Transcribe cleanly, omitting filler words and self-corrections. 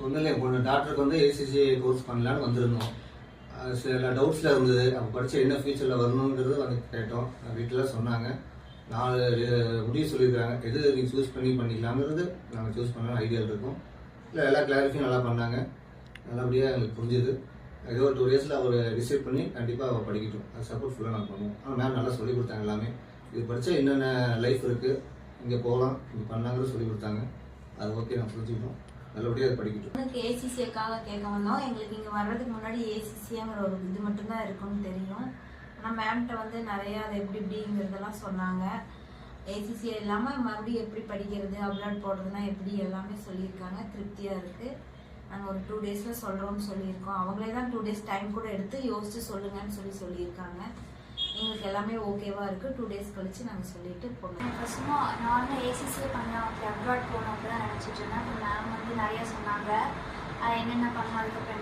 ஒன்றும் இல்லை, இப்போ டாக்டருக்கு வந்து ஏசிசி கோர்ஸ் பண்ணலான்னு வந்திருந்தோம். சில டவுட்ஸில் இருந்தது. அப்போ படித்த என்ன ஃபியூச்சரில் வரணுங்கிறது வந்து கேட்டோம். வீட்டில் சொன்னாங்க. 4 முடிவு சொல்லியிருக்காங்க. எது நீங்கள் சூஸ் பண்ணிக்கலாங்கிறது நாங்கள் சூஸ் பண்ண ஐடியாவில் இருக்கோம். இல்லை, எல்லா கிளாரிஃபியும் நல்லா பண்ணாங்க. நல்லபடியாக எங்களுக்கு புரிஞ்சுது. ஏதோ ஒரு 2 டேஸில் அவர் டிசைட் பண்ணி கண்டிப்பாக அவர் படிக்கட்டும். அது சப்போர்ட் ஃபுல்லாக நாங்கள் பண்ணுவோம். ஆனால் மேம் நல்லா சொல்லிக் கொடுத்தாங்க எல்லாமே. இது படித்தா என்னென்ன லைஃப் இருக்குது, இங்கே போகலாம், இங்கே பண்ணாங்கிறது சொல்லிக் கொடுத்தாங்க. அது ஓகே, நான் புரிஞ்சுக்கிட்டோம். நல்லபடியாக அது படிக்கட்டும். எனக்கு ஏசிசிக்காக கேட்க வந்தோம். எங்களுக்கு இங்கே வர்றதுக்கு முன்னாடி ஏசிசிங்கிற ஒரு இது மட்டும்தான் இருக்குன்னு தெரியும். ஆனால் மேம்கிட்ட வந்து நிறையா அது எப்படிங்கிறதெல்லாம் சொன்னாங்க. ஏசிசி இல்லாமல் மறுபடியும் எப்படி படிக்கிறது, அப்லாட் போடுறதுனா எப்படி எல்லாமே சொல்லியிருக்காங்க. திருப்தியாக இருக்குது. நாங்கள் ஒரு 2 டேஸில் சொல்கிறோம்னு சொல்லியிருக்கோம். அவங்களே தான் 2 டேஸ் டைம் கூட எடுத்து யோசிச்சு சொல்லுங்கன்னு சொல்லியிருக்காங்க. எங்களுக்கு எல்லாமே ஓகேவாக இருக்குது. 2 டேஸ் கழித்து நாங்கள் சொல்லிட்டு போனோம். சும்மா நார்மலாக ஏசிசியே பண்ணலாம், அப்படி அப்ராட் போகணும் அப்படி தான் நினச்சிட்டு இருந்தேன். மேம் வந்து நிறையா சொன்னாங்க. என்னென்ன பண்ணணும், அதுக்கப்புறம்